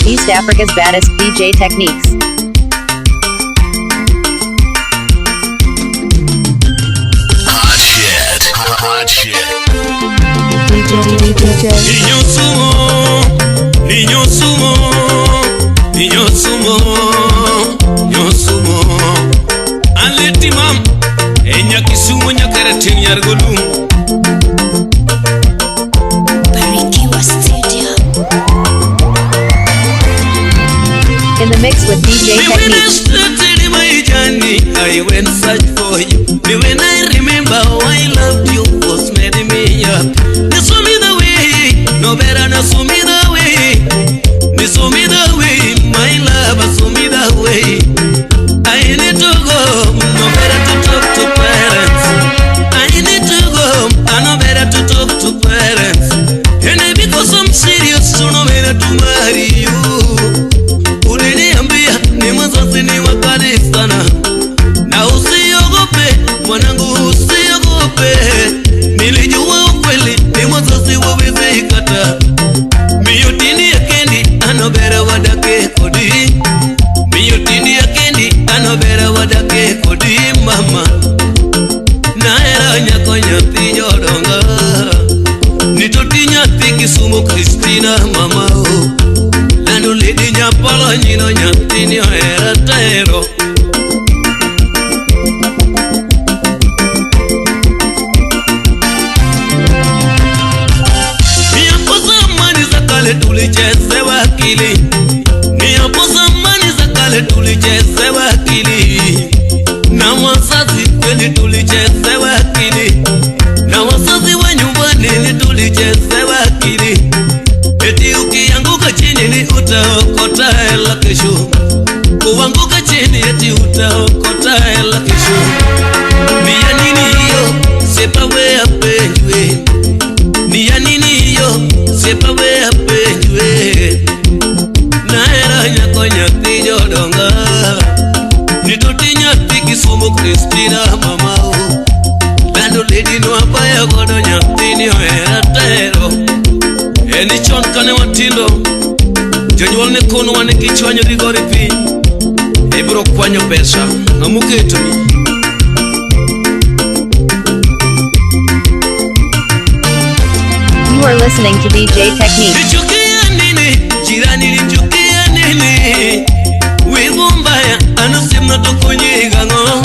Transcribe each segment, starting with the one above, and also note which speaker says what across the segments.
Speaker 1: East Africa's baddest DJ techniques.
Speaker 2: Hot shit.
Speaker 3: DJ.
Speaker 4: Niño sumo. Aleti mam, enya kisumo nyakara tinyar golum.
Speaker 3: Barikiwa Studio.
Speaker 1: In the mix with DJ Techniques.
Speaker 4: I went search for you. When I remember how I loved you was made me up. You saw me the way, no better not show me the way. You saw me the way, my love, show me the way. I need to go, no better to talk to parents. I need to go, I know better to talk to parents. And because I'm serious, so no better to marry you. Uliniambia ni mazoezi ni wakali sana. Na usiogope, mwanangu usiogope. Nilijua ukweli, ni mazoezi wawezi kata. Miyotini ya kendi, anobera wadake kodi. Miyotini ya kendi, anobera wadake kodi mama. Naera nyako nyati jodonga. Nitoti nyati Kisumu Kristina mama o. Lando lady nyapala nyino nyati ni era taero. Tulicheze wakili, ni hapo zamani za kale tulicheze wakili. Na wazazi kweli tulicheze wakili, na wazazi wa nyumbani ni tulicheze wakili. Eti ukianguka chini ni utaokota hela kesho. Kuanguka chini eti utaokota hela kesho. Ni ya nini hiyo? Sepa we apenjwe. Ni ya nini hiyo? Sepa we apenjwe. Naera nyako nyati jodonga. Nitoti nyati Kisumu Kristina mama o. Lando lady no apaya godo nyati ni oera tero. Eni chon kane watindo. Jonyuol ne kono wane kichwanyo rigori pi. Ibro kwanyo pesa amuketo ni.
Speaker 1: You are listening to DJ Techniques.
Speaker 4: Nichukia nini, jirani nichukia nini. Wivu mbaya, anusimna tukunyiga ngo.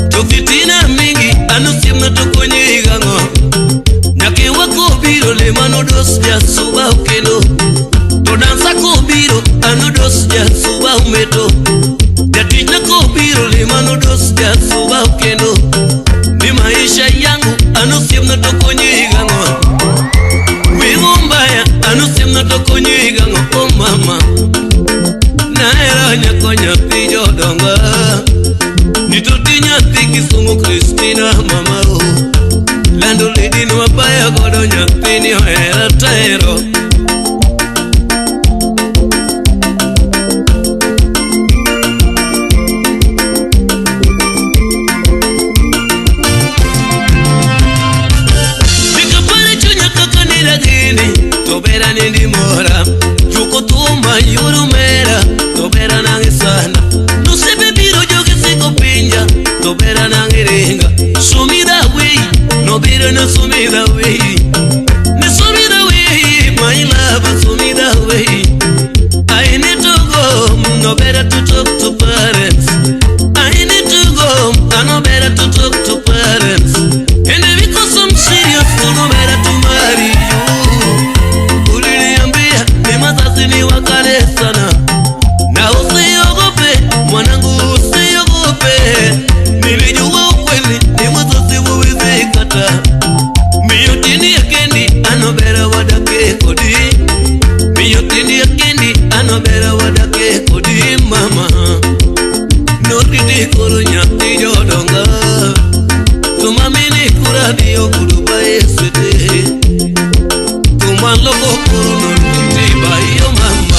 Speaker 4: Tufitina mingi, anusimna tukunyiga ngo. Nyake wako biro le manodos ya suba ukendo. Todansa ko biro, anodos ya suba umeto. Yatijna ko biro le manodos ya suba ukendo. Ni maisha yangu, anusimna tukunyiga ngo. Wivu mbaya, anusimna tukunyiga ngo oh mama. Naera nyako nyati jodonga. Nitoti nyati Kisumu Kristina mama o. Lando lady no apaya godo nyati ni oera taero. Tobera nindi mora, yuko tuma yurumera. Tobera nange sana, no se bebiro yo que se copinja. Tobera nange renga, sumida way. No biro no sumida way. Me sumida way, my love sumida way. I need to go, no better to talk to parents. I need to go, I know better to talk to parents. And because I'm serious, no better to marry you. Ni wakale sana. Na usiogope, mwanangu usiogope. Nilijua ukweli, ni wazazi wawezi kata. Miyotini ya kendi, anobera wadake kodi. Miyotini ya kendi, anobera wadake kodi mama. Noridi kuru nyati jodonga. Tumamini kuradio kuruba eswete. Tumaloko kuru noridi bayo mama.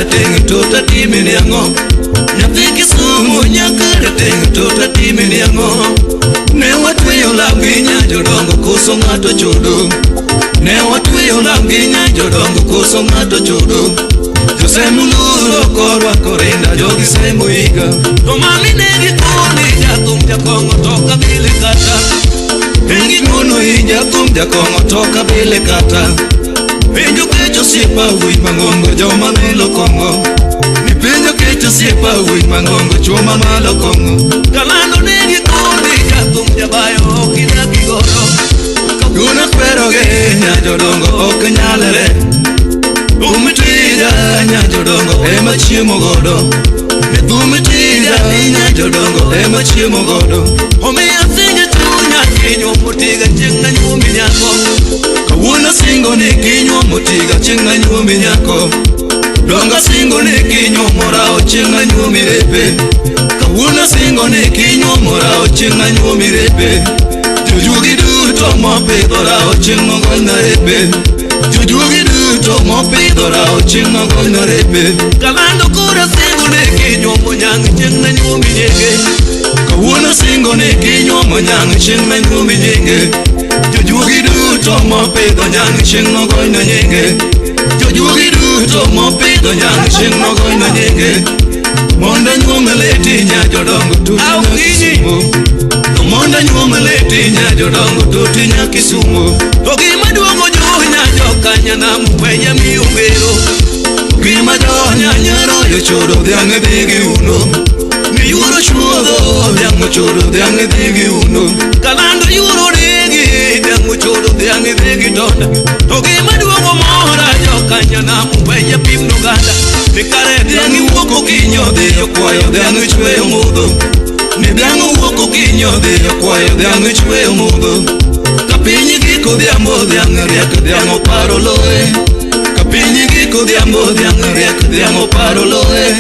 Speaker 4: rateng tota timini ango nyathi Kisumu nyaka rateng tota timini ango ne watweyo lambi nyajodongo koso ng'ato chodo ne watweyo lambi nyajodongo koso ng'ato chodo josemululo korwa korinda jogi semuiga to mami negi koni jathum jakongo toka bile kata engi kono hi jathum jakongo toka bile kata penjo kecho siepa wuj mangongo joma milo kongo ni penjo kecho siepa wuj mangongo choma malo kongo kalando negi koni jathum jabayo okidaki godo kaguna kweroge nyajodongo ok nyalere Umitida nyajodongo ema chiemo godo Umitida nyajodongo ema chiemo godo Omiya singe tunya kinyo mutiga chenga nyumi nyako Kawuna singo ni kinyo mutiga chenga nyumi nyako Donga singo ni kinyo morao chenga nyumi repe Kawuna singo ni kinyo morao chenga nyumi repe Jujugi duto mopidho rao chenga goina repe Jujugi duto mopidho rao chenga goina repe Kalando kura singo ni kinyo monyang chenga nyumi nyenge Kawuna singo ni kinyo monyang chenga nyumi nyenge Jujugi duto mopidho nyang chenga goina nyenge Jujugi duto mopidho nyang chenga goina nyenge Monda nyume leti nyajodongo tutina Kisumu Monda nyume leti nyajodongo tutina Kisumu Ogima duogo junya jokanya na mweya miungero Ogima donya nyaro yochodo dhiange dhigi uno Mi yuro chuodho dhiango chodo dhiange dhigi uno Kalando yuro rigi dhiango chodo dhiange dhigi tonda Ogima duogo mora jokanya na mweya pimno ganda Nikare dhiangi wuoko kinyo dhiyo kwayo dhiangi chweyo mudho Ni dhiango wuoko kinyo dhiyo kwayo dhiangi chweyo mudho Kapinyi giko dhiambo dhiangi riek dhiango paro loe Kapinyi giko dhiambo dhiangi riek dhiango paro loe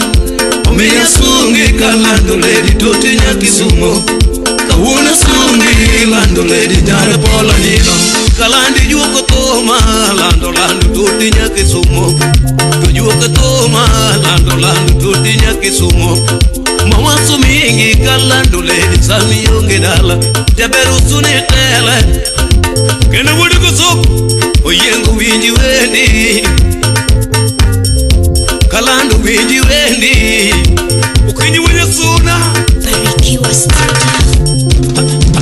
Speaker 4: Omiya sungi kalando ledi totinya Kisumu Kawuna sungi lando ledi jare pola nino Kalandi juoko toma lando totinya Kisumu Juoko toma lando totinya Kisumu Mawaso mingi kalando ledi sami yonge dala Jaberu sune tele Kena wudu kusuk Oyengu winji wendi Kalando winji wendi Ukinyi wenye suna
Speaker 3: Barikiwa Studio.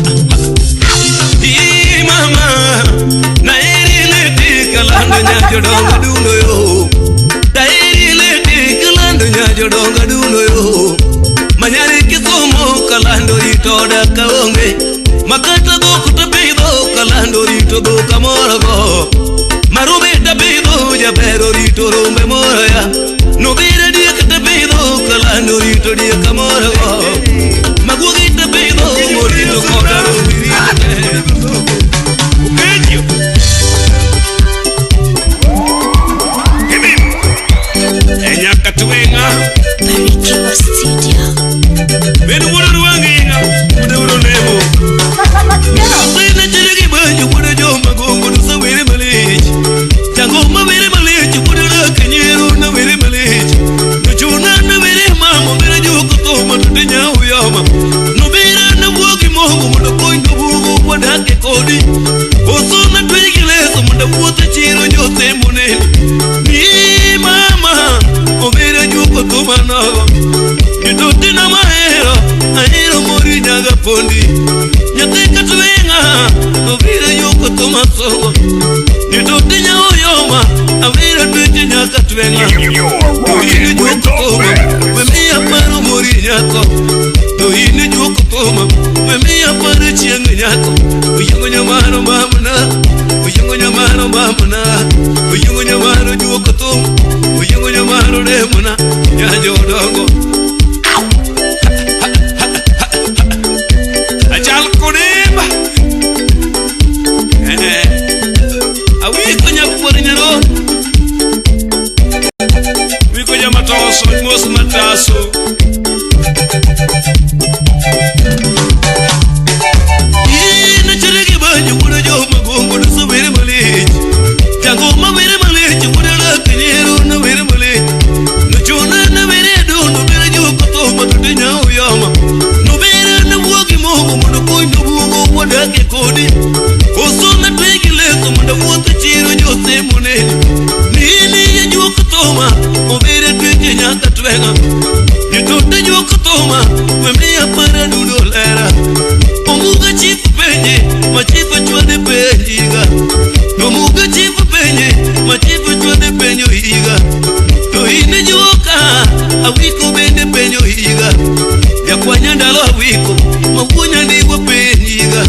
Speaker 4: Hii mama Na eri leti kalando nyajodonga duno yo Da eri leti kalando nyajodonga duno yo Manyari Kisumu kalando itoda kaonge Makata dhoku tabidho kalando rito dhoka morago Marume tabidho jabero rito rumbe moraya Nobire dieka tabidho kalando rito dieka morago Magugi tabidho morito koda rumbi rito Ukejo Enyaka tuwenga
Speaker 3: Barikiwa Studio.
Speaker 4: Benu wuro wanginga wuro nebo Sina chirigi banyu wuro joma gongo nusa wiri malij Jangoma wiri malij wuro rakanyero na wiri malij Nuchuna na wiri mama wiri juko toma tutinya uyama Nubira na wogi mongo muda koindu bugu wadake kodi Oso na twigi leso muda puta chiro nyote muneni Ni mama Obira juko toma nago Nitotina mahero Ahero mori nyaga pondi Nyatika tuwenga Obira yuko toma sogo Nitotinya uyoma Avira tuti nyaga tuwenga Tohini juko toma Memia paro mori nyako Tohini juko toma Memia paro chiengi nyako Uyengo nyamano mamuna Uyengo nyamano mamuna Uyengo nyamano juko toma Uyengo nyamano demuna Nyajo dongo Ajal kunimba Awiko nyakupori nyaro Wiko nyamatoso Mos mataso Ina chirigi banyu Wuna jo magongo Nusa wiri malij Jango ma wiri malij Wuna lakanyero na wiri malij obere twenje nyaka twenga nitote joko toma wemia para nudolera omuga chifu penye machifu chwade penjiga omuga chifu penye machifu chwade penyo higa to ine joka awiko bende penyo higa ya kwanya ndalo awiko makunya ndigo penjiga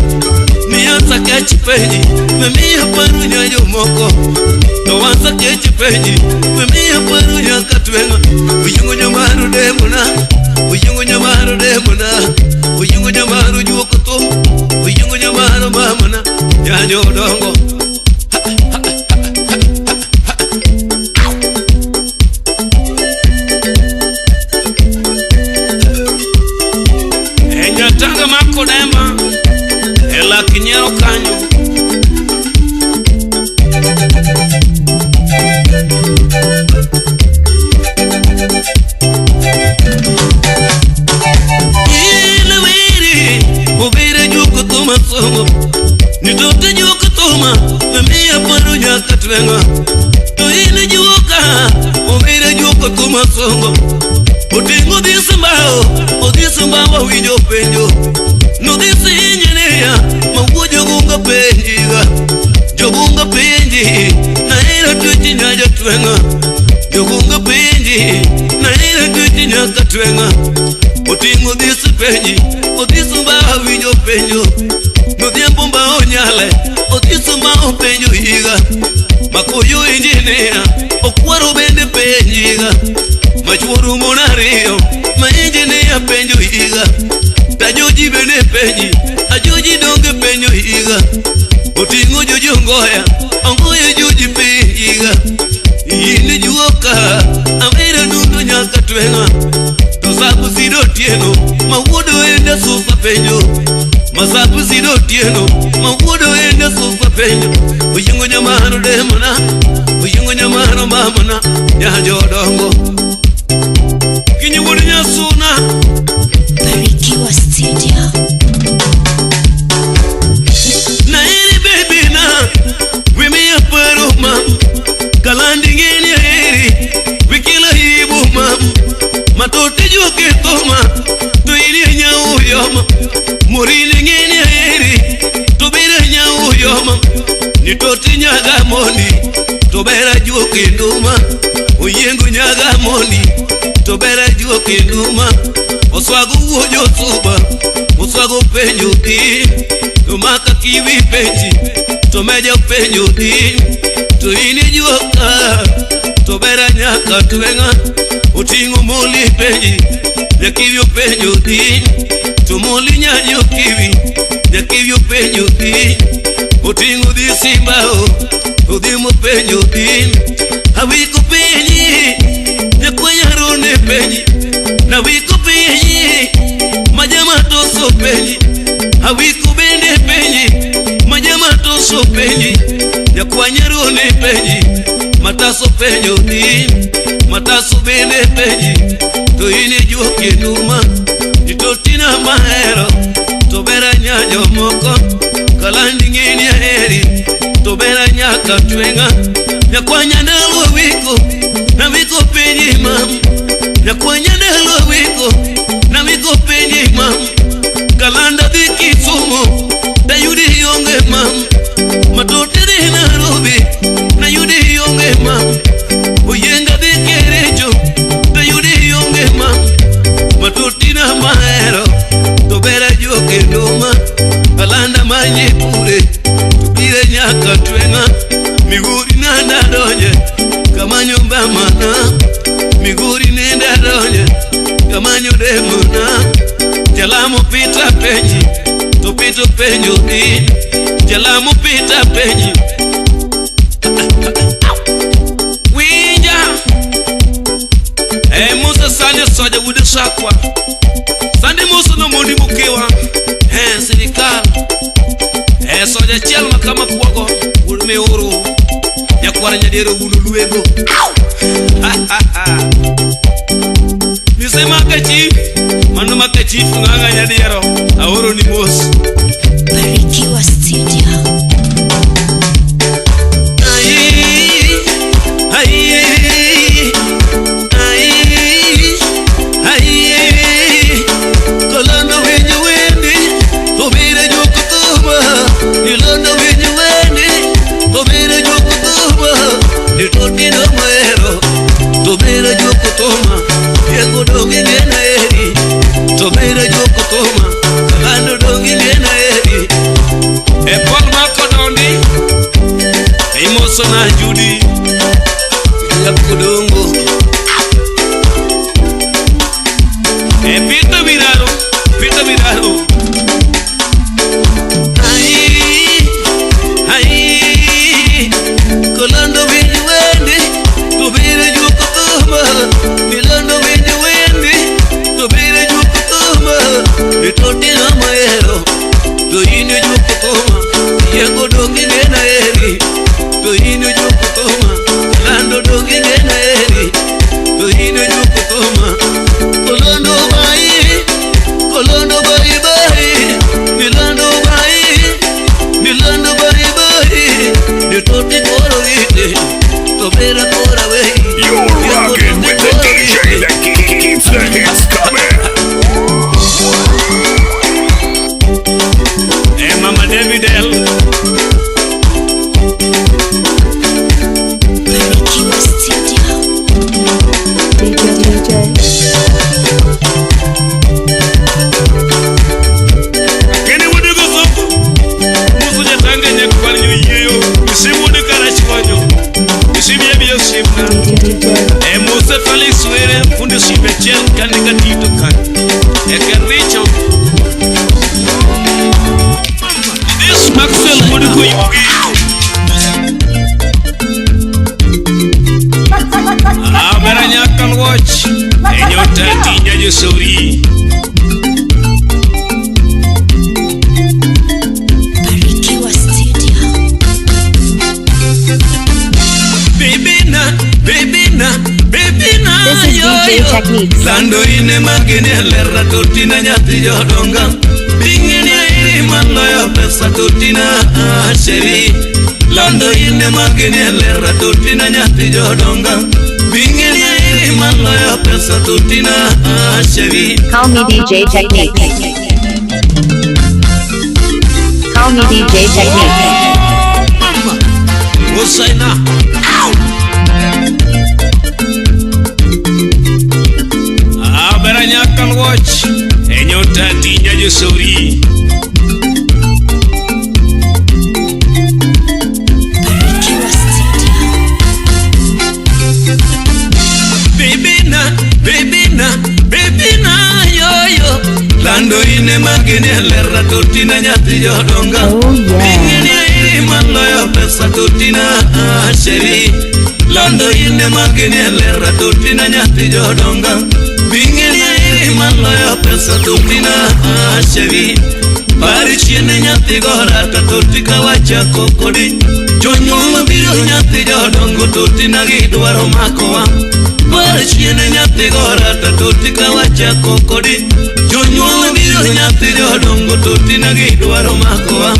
Speaker 4: mianza kechi penji memia paru nyayo moko to wanza kechi penji memia paru nyaka twenga uyungo nyamaru demuna uyungo nyamaru demuna uyungo nyamaru juoko tom uyungo nyamaru mamuna nyayo dongo enyatanga mako dema ela kinyero kanyo ile wiri obere juko toma somo nitote juko toma memia paru nyaka twenga to ile juka obere juko toma somo otingo disembao winjo penjo no disi injinia mawujo gunga penjiga jogunga penji na ira tuji nyaja twenga jogunga penji na ira tuji nyaka twenga otingo disi penji odisembao winjo penjo no diembo mbao nyale odisembao penjo higa makoyo injinia okwaro bende penjiga machuoru monario mainjinia penjo higa tajoji bene penji ajoji donge penjo higa otingo jojo ngoya ongoye joji penjiga yini juoka amira nundu nyaka twenga tosabu sido tieno mawuodo enda sufa penjo masabu sido tieno mawuodo enda sufa penjo uyungo nyamano demona uyungo nyamano mamona nyajo dongo kinyuguni nyasuna
Speaker 3: Barikiwa Studio.
Speaker 4: na eri baby na wimi ya paro mam kalandi ngeni ya eri wikila hibu mam matote juke toma to ili nyau yoma morini ngeni ya eri to bira nyau yoma nitoti nyaga mondi to bera juke nduma uyengu nyaga mondi to bera juke nduma oswago uojo suba oswago penjo ki tumaka kiwi penji tomeja penjo ki to ini juoka to bera nyaka twenga utingo moli penji nyakivyo penjo ki to moli nyanyo kiwi nyakivyo penjo ki utingo disimbao udimo penjo ki hawiko penji nyakwanya rone penji na wiko penji majama toso penji hawiko bende penji majama toso penji nyakwanya rone penji mataso penjo ki mataso bende penji to ini juoke numa nitotina mahero to bera nyajo moko kalandi ngeni ya heri to bera nyaka twenga nyakwanya ndalo wiko na wiko penji mam nyakwanya ndalo wiko na wiko penji mam kalanda diki sumo da yudi yonge mam matote de Nairobi na yudi yonge mam uyenga diki rejo da yudi yonge mam matotina mahero to bera joke nduma kalanda manye pure tupire nyaka twenga miguri nanda donye kama nyumba mana miguri nenda donye kama nyude muna jalamu pita penji tupito penjo ki jalamu pita penji winja musa sande soja wude sakwa sande musa no mondi mukiwa sirikal soja chelma kama kuwago ulme uru nyakwara nyadero wulu luego nisema kachi manu makachi nganga nyadero aworo ni mos
Speaker 3: Barikiwa Studio.
Speaker 4: ai ai Jose Felix Were, Fundi Sibechel, Kanika Tito Kan, Ekericho. This Maxwell Muduko Yugi. Aberanya can watch, and your 13 years sorry.
Speaker 1: This is DJ Techniques.
Speaker 4: Lando ine magene lerra tortina nyati jodonga. Bingene iri mando yo pesa tortina sheri. Lando ine magene lerra tortina nyati jodonga. Bingene iri mando yo pesa tortina sheri.
Speaker 1: Call me DJ Techniques. Call me DJ Techniques.
Speaker 4: Mama, Hosaina. Ow! Aberanya can watch, and your 13 years sorry. Baby na, yo. Lando ine magene lerra tortina nyati jodonga. Bingene iri mando yo pesa tortina sheri. Lando ine magene lerra tortina nyati jodonga. Bingene iri mando yo pesa tortina sheri. Pari chiene nyati gora tortika wacha kokodi. Jonyulo biro nyati jodongo tortina gidwaro makowa. Pari chiene nyati gora tortika wacha kokodi. Jonyulo biro nyati jodongo tortina gidwaro makowa.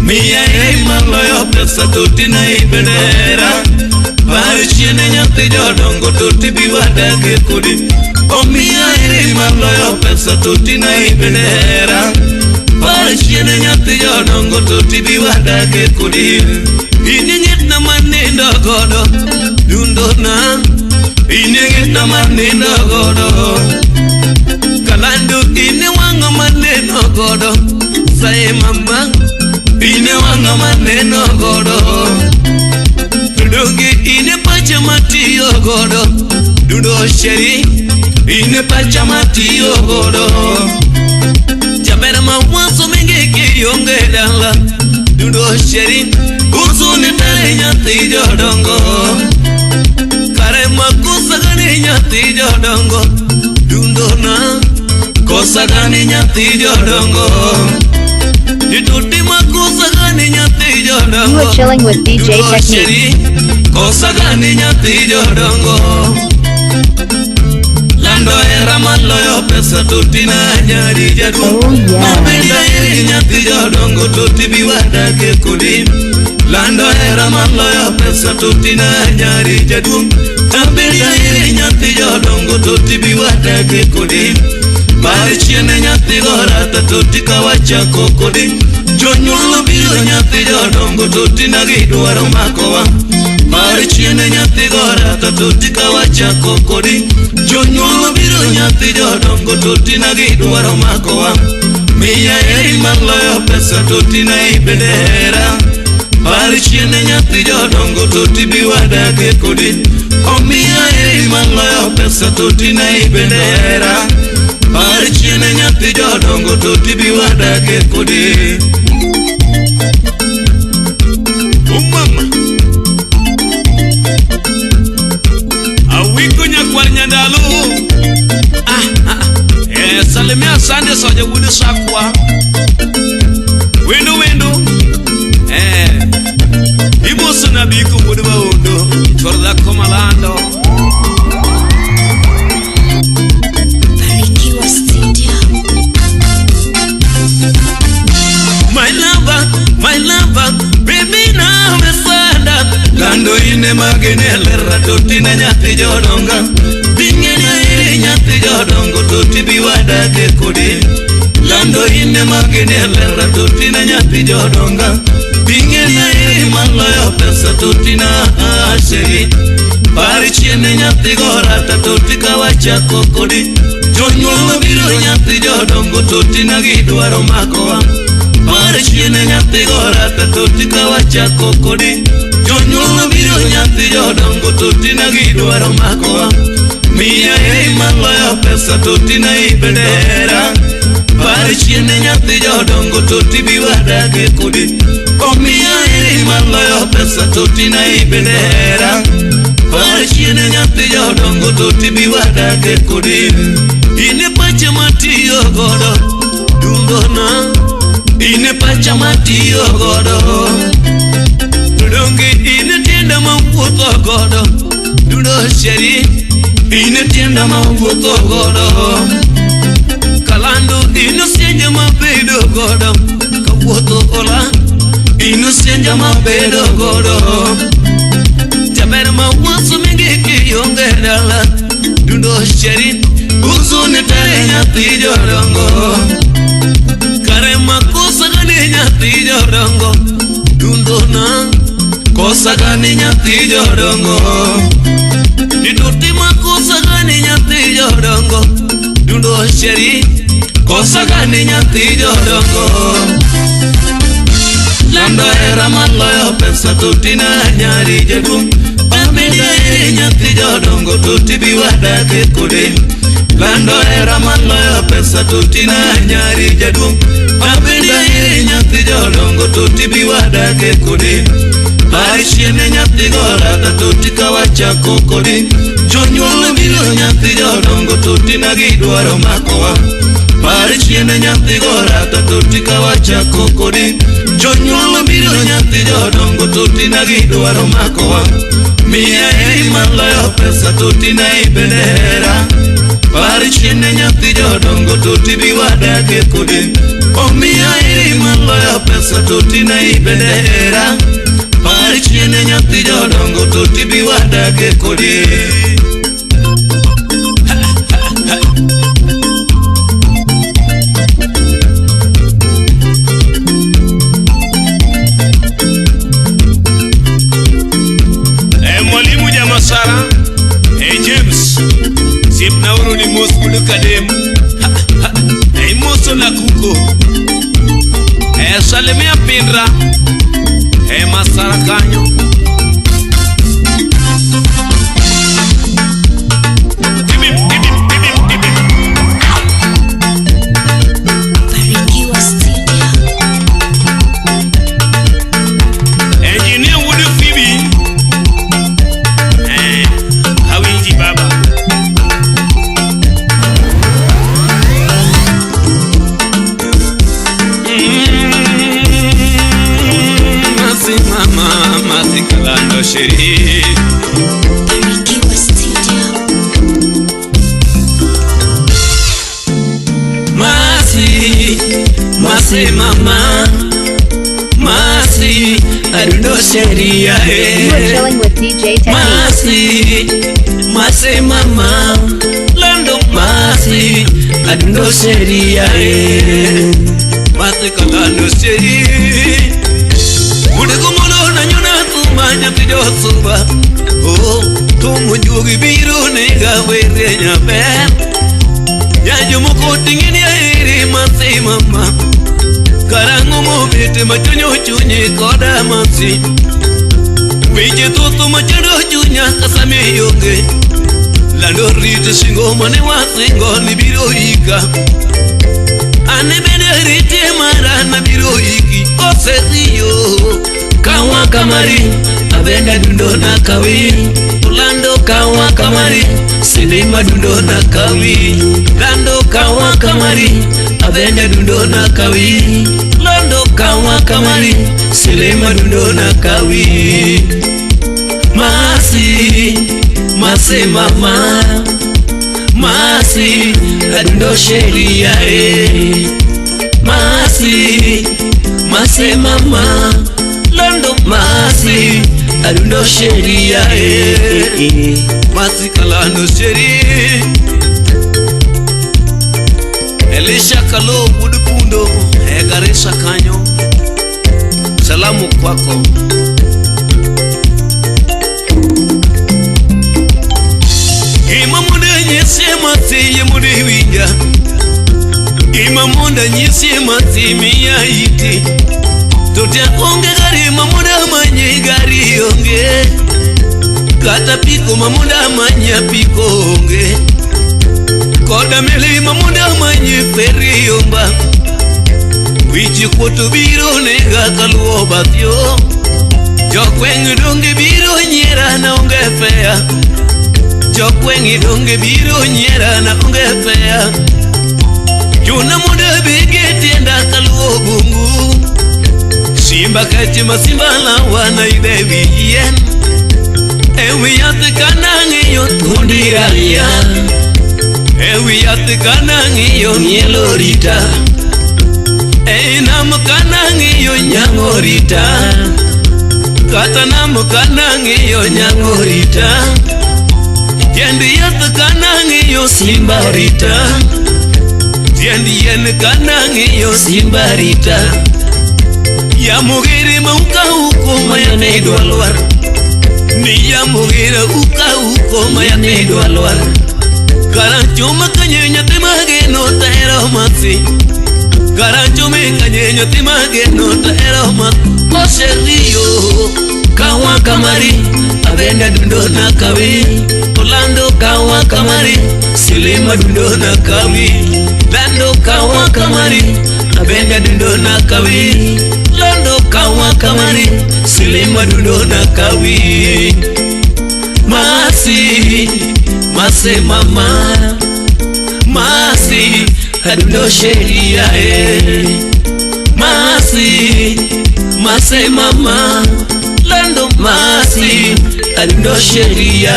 Speaker 4: Mia ei mando yo pesa tortina ibedera. Pari chiene nyati jodongo torti biwada ke kodi. O mia ei mando yo pesa tortina ibedera. Pari chiene nyati jodongo torti biwada ke kodi. Iningit na manindo godo dundo na. Iningit na manindo godo. Kalandu ine wanga maneno godo. Say mama ine wanga maneno godo. Dungi ine pachamati yo godo. Dundo sheri ine pachamati yo godo. Jabera mawaso mingi kiyonge dala. Dundo sheri usuni tare nyati jodongo. Kare makusa gani nyati jodongo. Dundo na kosa gani nyati jodongo. Dituti makusa gani nyati jodongo.
Speaker 1: You are chilling with DJ Techniques.
Speaker 4: Kosa gani nyati jodongo. Lando era malo yo pesa tuti na nyari jadu. Mabenda iri nyati jodongo tuti biwada ke kudi. Lando era malo yo pesa tuti na nyari jadu. Mabenda iri nyati jodongo tuti biwada ke kudi. Pari chiene nyati gora tuti kawacha kokodi. Jonyulo biro nyati jodongo tuti na gidwaro makowa. Pari chiene nyati gora tuti kawacha kokodi. Jonyulo biro nyati jodongo tuti na gidwaro makowa. Mia ei malo yo pesa tuti na ibedera. Pari chiene nyati jodongo tuti biwada ke kodi. O mia ei malo yo pesa tuti na ibedera. Pari chiene nyati jodongo tuti biwada ke kodi. Mama awiko nyakwar nyandalu. Salimia sande soja wudi sakwa. Windu Ibo suna biku wudi ba undo. Chorda komalando.
Speaker 3: Barikiwa Studio. My lover, baby na mesada.
Speaker 4: Lando ine magene lerra tortina nyati jodonga. Bingene iri nyati jodongo tuti biwada ke kodi. Lando ine magene lerra tortina nyati jodonga. Bingene iri malo yo pesa tortina sheri. Pari chiene nyati gora tuti kawacha kokodi. Jonyulo biro nyati jodongo tuti na gidwaro makowa. Pari chiene nyati gora tuti kawacha kokodi. Jonyulo biro nyati jodongo tuti na gidwaro makowa. pesa toti na ibendera pare chiene nyathi jodongo toti biwadage kodi omiya iri maloyo pesa toti na ibendera pare chiene nyathi jodongo toti biwadage kodi ine pacha matiyo godo dungona ine pacha matiyo godo donge ine tienda mawuotho godo dundo sheri ine tienda mawuotho godo kalando ino sienja mabedo godo kawuotho ola ino sienja mabedo godo jaber mawuotho mingiki yonge dala dundo sheri uzune tare nyathi jodongo kare makosa gani nyathi jodongo dundona kosa gani nyathi jodongo Nidoti makosa gani nyathi jodongo dundo sheri kosa gani nyathi jodongo lando era maloyo pesa toti na nyari jadung amida iri nyathi jodongo toti biwadage kode lando era maloyo pesa toti na nyari jadung amida iri nyathi jodongo toti biwadage kode Parishiene nyathi gorada toti kawachako kodi Jonyuol biro nyathi jodongo toti na gidwaro makowa Parishiene nyathi gorada toti kawachako kodi Jonyuol biro nyathi jodongo toti na gidwaro makowa Miya iri maloyo pesa toti na ibendera Parishiene nyathi jodongo toti biwadage kodi Omiya iri maloyo pesa toti na ibendera Pari chiene nyathi jodongo toti biwadage kodi Mwalimu Jamasara James Sip na urudi moskulu kadem Moso na kuko Salimia Pindra Masara kanyo
Speaker 3: Barikiwa Studio.
Speaker 4: Engineer Wudu Phoebe Hawinji Baba Masi kalando sheri
Speaker 3: Barikiwa Studio.
Speaker 4: Masi mama Masi adundo sheri ya
Speaker 1: You are chilling with DJ Teddy.
Speaker 4: Masi mama Lando Masi adundo sheri ya Masi kalando sheri Udegumolo na nyuna tumanya pido suba Oh, tumu jugi biru nega were nyabe Yajo moko tingini ya iri masi mama Karangu mubite machunyo chunye koda masi Wije tutu machuno chunya kasame yonge Lando rite shingo mane wasingo ni biru ika Ane bede rite mara na biru iki Osetiyo Kawa kamari Abenda dundo na kawi Lando kawa kamari Silima dundo na kawi Lando kawa kamari Abenda dundo na kawi Lando kawa kamari Silima dundo na kawi Masi mama Masi adundo sheria Masi mama Lando Masi adundo sheria Masi kalando sheri Elisha kalo budupundo Egarisha kanyo Salamu kwako Imamude nyesi mati yemude winja Imamude nyesi mati miya iti Tutia onge gari mamuda manye gari onge Kata piko mamuda manya piko onge Koda chikutu biro nega kaluo batyo Jokwengi donge biro nyera na onge fea Jokwengi donge biro nyera na onge fea Juna muda bigeti enda kaluo bungu Simba kachima simba la wana idevi yen Ewi yate kanangi yo tundiralia Ewi yate kanangi yo nyelorita Nam kanangi yo nyangorita Kata nam kanangi yo nyangorita Yendi yate kanangi yo simbarita Yendi yen kanangi yo simbarita Ya mugiri mauka huko maya neido alwar Ni ya mugiri uka huko maya neido alwar Karancho makanyenya temage no taero mati Karancho makanyenya temage no taero mati Ose rio kawa kamari Abenda dundo na kawi Orlando kawa kamari Silima dundo na kawi Lando kawa kamari Abenda dundo na kawi Lando kawa kamari Silima dundo na kawi Masi Mase mama Masi Hadundo sheria Masi Mase mama Lando masi Hadundo sheria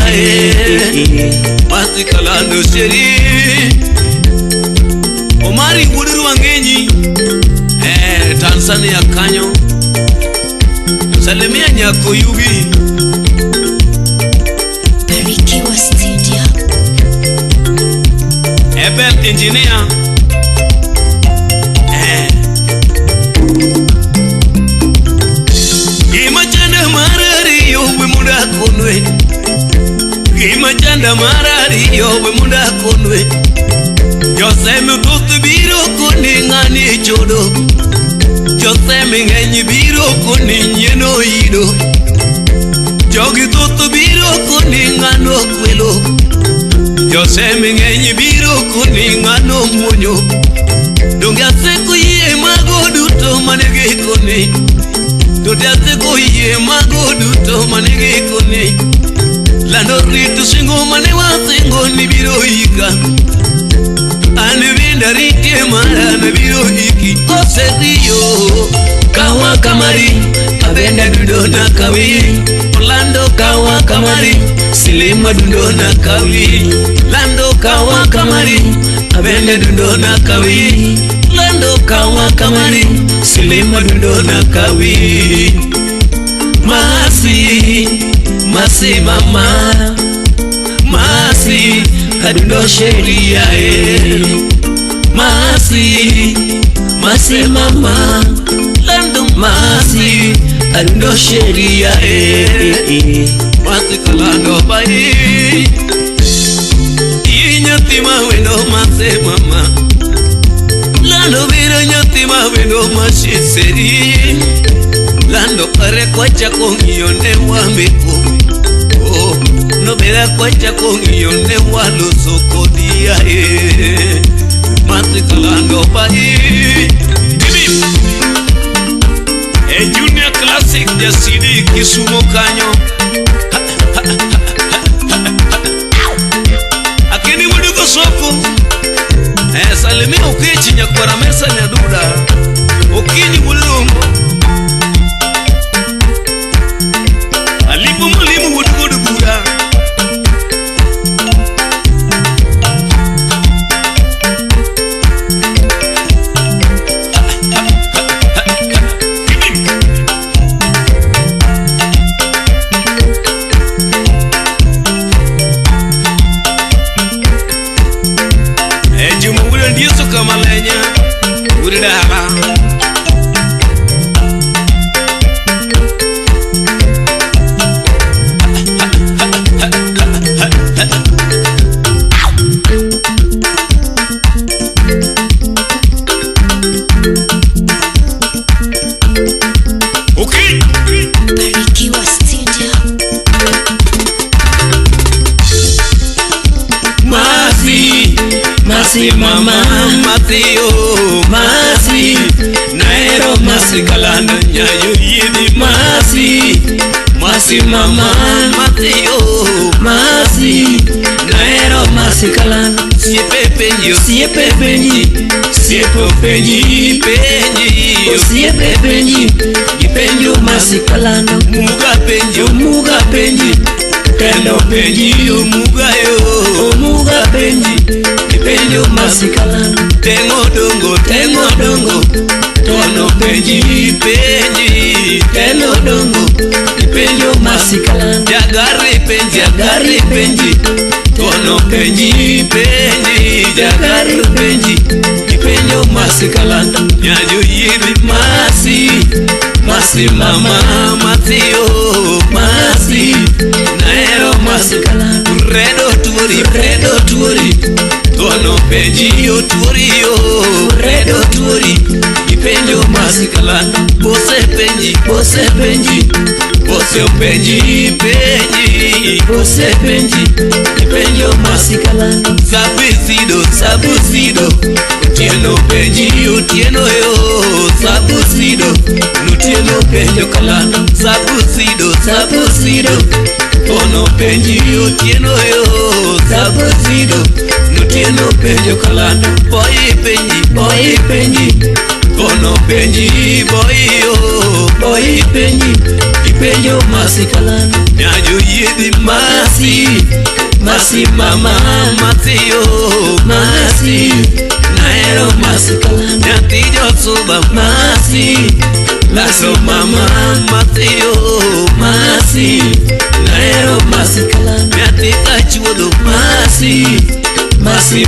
Speaker 4: Masi kalando sheria Omari Guduru Wangenyi Tanzania kanyo Salimia nyako yugi
Speaker 3: Barikiwa Studio
Speaker 4: Ebel engineer Gima chanda marari yowe muda konwe Gima chanda marari yowe muda konwe Yoseme utoto biro koni ngani chodo Yoseme ngenyi biro koni nyeno ido Jogi toto biro koni ngano kwelo Yoseme ngenyi biro koni ngano mwonyo Donge aseko yie mago duto manege koni Donge aseko yie mago duto manege koni Lando ritu singo manewa singo ni biro ika Anibinda rike mara na biro iki Ose rio kawa kamari Abenda dundo na kawi Orlando kawa kamari Silima dundo na kawi Lando kawa kamari Abenda dundo na kawi Lando kawa kamari Silima dundo na kawi Masi Masi mama Masi Hadundo sheria Masi Masi mama Lando masi Hadundo sheria Masi kalando bai Inyatima wendo masi mama Lando vira nyatima wendo mashiseri Lando pare kwa chako ngiyone wameko No vera kwacha kongiyone walo sokodia Masi kalando bai Bibi Junior Classic ya CD Kisumo kanyo Akini muduko soko Salimia ukechi nyakwara mesa nyaduda Ukini mulungo Alibu mulimu wudugudu buda Juma wuda ndiyo soka malenya Wuda haba Okay
Speaker 3: Barikiwa Studio
Speaker 4: Masi Masi mama Masi oh Masi Nae naero masikalano nyayo yidi masi masi mama matio masi naero masikalano siepe penji siepe penji ipenjo masikalano muga penji kendo penji muga penji ipenjo masikalano tengo dongo tono penji kendo dongo ipenjo masikalano jagari penji tono penji jagari penji ipenjo masikalano nyayo yidi masi mama matio masi naero masikalano redo tuori tono penji tuori redo tuori ipenjo masikalano bose penji ipenjo masikalano sabusido tieno penji tieno yo sabusido nutieno penjo kalano sabusido tono penji tieno yo sabusido nutieno penjo kalano boy penji tono penji boy penji ipenjo masikalano nyayo yidi masi mama matio masi naero masikalano nyatijo suba masi laso mama matio masi naero masikalano nyatika chuodo masi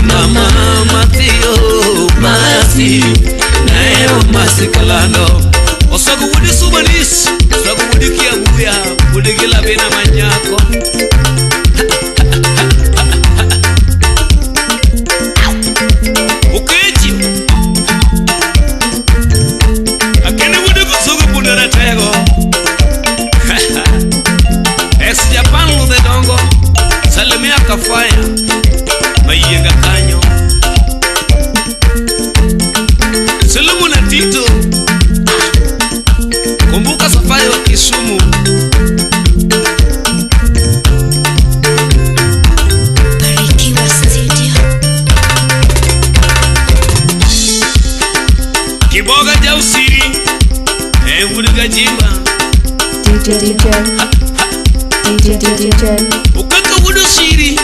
Speaker 4: mama matio masi naero masikalano osogo wudi subanis osogo wudi kiabuya wudi gilabina manyako Kafaya mayenga kanyo Sulumu na Tito kumbuka safari wa Kisumu
Speaker 3: Barikiwa Studio
Speaker 4: Kiboga ja usiri Vudiga jimba
Speaker 2: DJ
Speaker 4: ukaka wudu shiri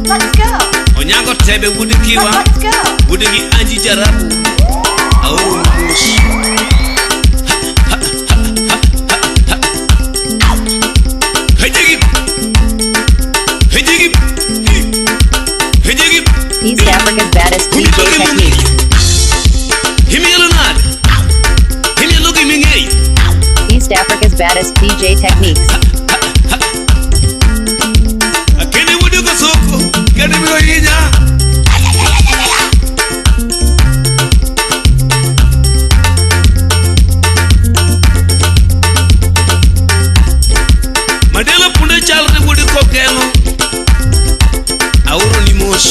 Speaker 2: Let's go
Speaker 4: onyango tebe wudikiwa
Speaker 2: Let's go
Speaker 4: wudigi anji jarabu auru mushi hejigi
Speaker 1: East Africa's baddest DJ techniques.
Speaker 4: Himi yalonad Himi lugi mingay
Speaker 1: East Africa's baddest DJ techniques.
Speaker 4: Akene wudu ko soko kene mi oyinya Madela punde chalre wudu ko kengo auro ni mosh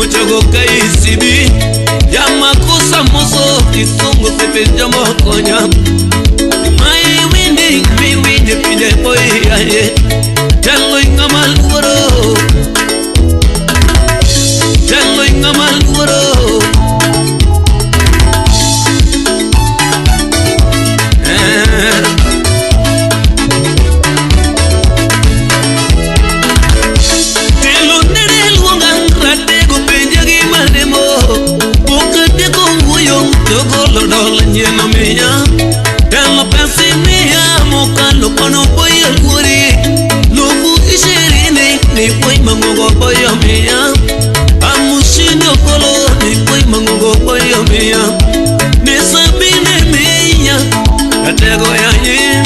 Speaker 4: muchogo kaisibi ya makosa moso kisungu sepeja mokonya mai windi mi windi pide boy aye tango ingamal woro tango ingamal woro Nyeno miya Telo pensi miya Muka lupa no boya kuri Lupu ishirini Ni poi mangogo boya miya Amushino kolo Ni poi mangogo boya miya Ni sabine miya Katego ya yi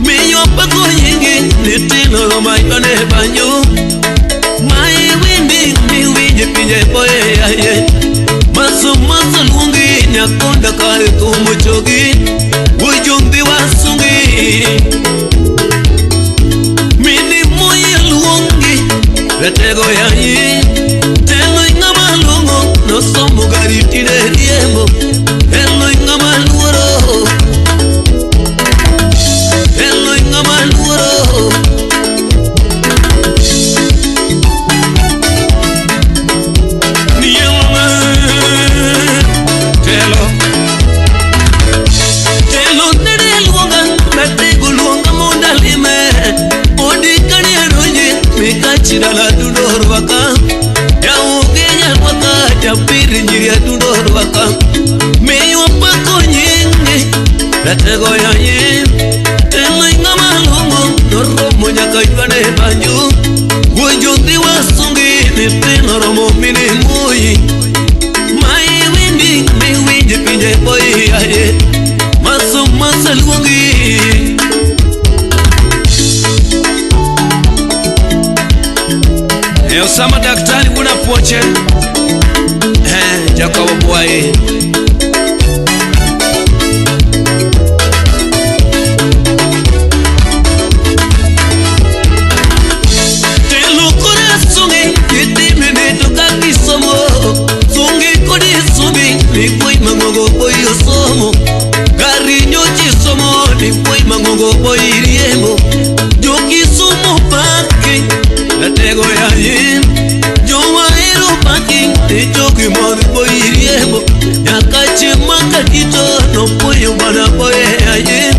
Speaker 4: Miyo pako yingi Ni tino roma yone banyo Mai windi Mi windi pinje boya ye Maso lungi Nyakonda kare tumuchogi Wujumbi wasungi Mini moye luongi Retego ya yi Telo ingama lungo No somo gari tine riembo Telo ingama luoro Telo ingama luoro Chidala dudor waka ya ugenya waka ya piri njiri ya dudor waka meyo pako nyingi ratego ya yin telo ingama lungo noro monya kaywane banyu wujumbi wasungi ni telo romo mini mui mai windi mi windi pinje boy aye maso luongi Sama daktari kuna poche Jacob boy Telo kore sungi Kiti mene toka kisomo Sungi kodi sumi Nikoi mangogo boy yosomo Gari nyochi somo Nikoi mangogo boy riembo Joki sumo pake Ratego ya yin Joma ero paki Nichoki mori boy riembo Nyakache makatito No poyo bana boy ya yin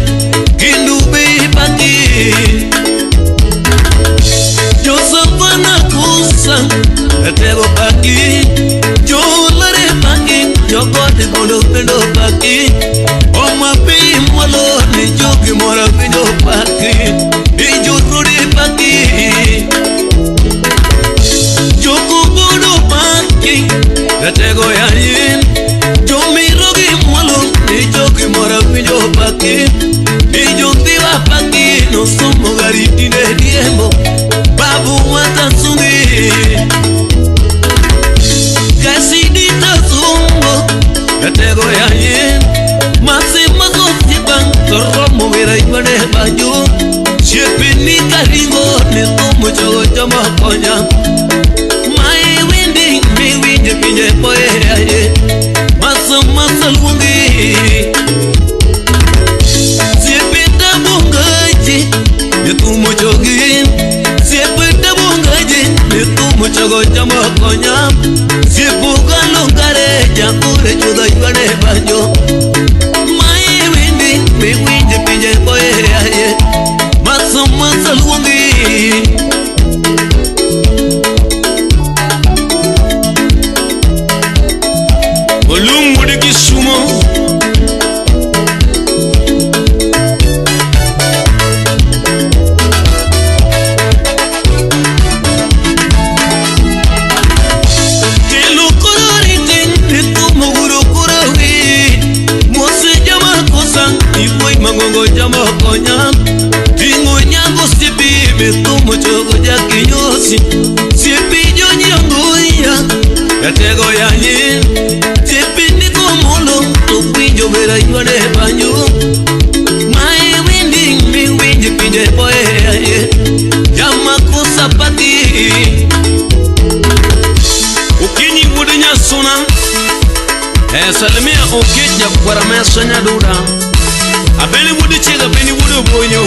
Speaker 4: Kindu bei paki Josapana kusa Ratego paki Jolare paki Jokote bondo pendo paki Oma pei mwalo Nichoki mora pendo paki Ijurudi paki Ratego ya yin Jomirogi mwalo Nichoki mora pinjo paki Nijombiwa paki No somo gari tine riembo Babu watasungi Kasidita zumbo Ratego ya yin Masi maso tiban Toromo mira ibane banyo Shepini karingo Nitomo chogo chama konya Mai windi Mi windi pinje boy aye Masa luongi Siepita bungaji Nitumo chogi Siepita bungaji Nitumo chogo chama konya Siepuka lungare Jakure chuda ibane banyo Mai windi Mi windi pinje boy aye Masa luongi Olumudi kisumo Telo kororite Nitumo guro kurawi Nasalimia Oketja kwa ramesa nyadura. Abeni wudi chega, abeni wudi bonyo.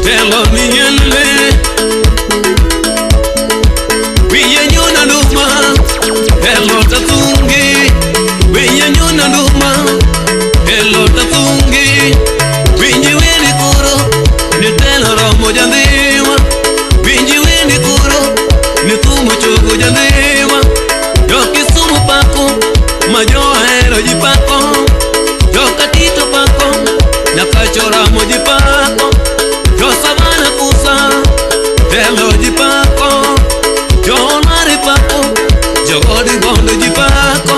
Speaker 4: Telo minyele Wiyenyona numa Telo tatungi Wiyenyona numa Telo tatungi Winji wini kuro Ni telo romo jandiwa Winji wini kuro Ni tumo chugu jandiwa Yoki sumu pako Majo aero jipako Yoka tito pako Nakachora mojipako Yo sabana kusa, telo jipako. Yo nare pako, yo godi bondo jipako.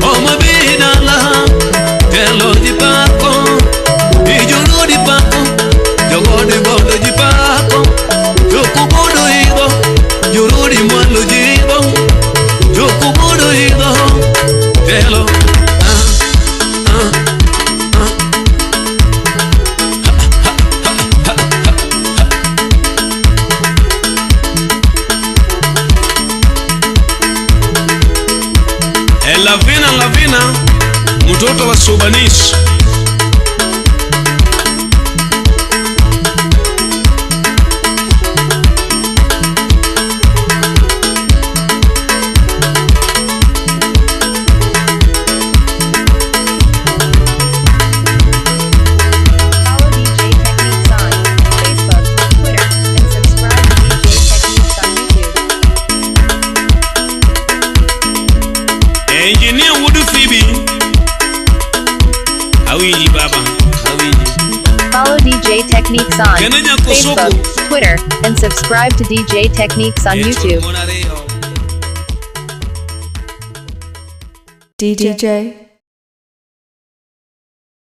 Speaker 4: O mabidala, telo jipako. Ijo nudi pako, yo godi bondo jipako. Yo kubodo hido, yo nudi mwalo jibo. Yo kubodo hido, telo. Lavina, mtoto wa Subanish. Engineer Wudu Phoebe. Hawiji Baba, Hawiji.
Speaker 1: Follow DJ Techniques on Facebook, Twitter, and subscribe to DJ Techniques on YouTube.
Speaker 2: DJ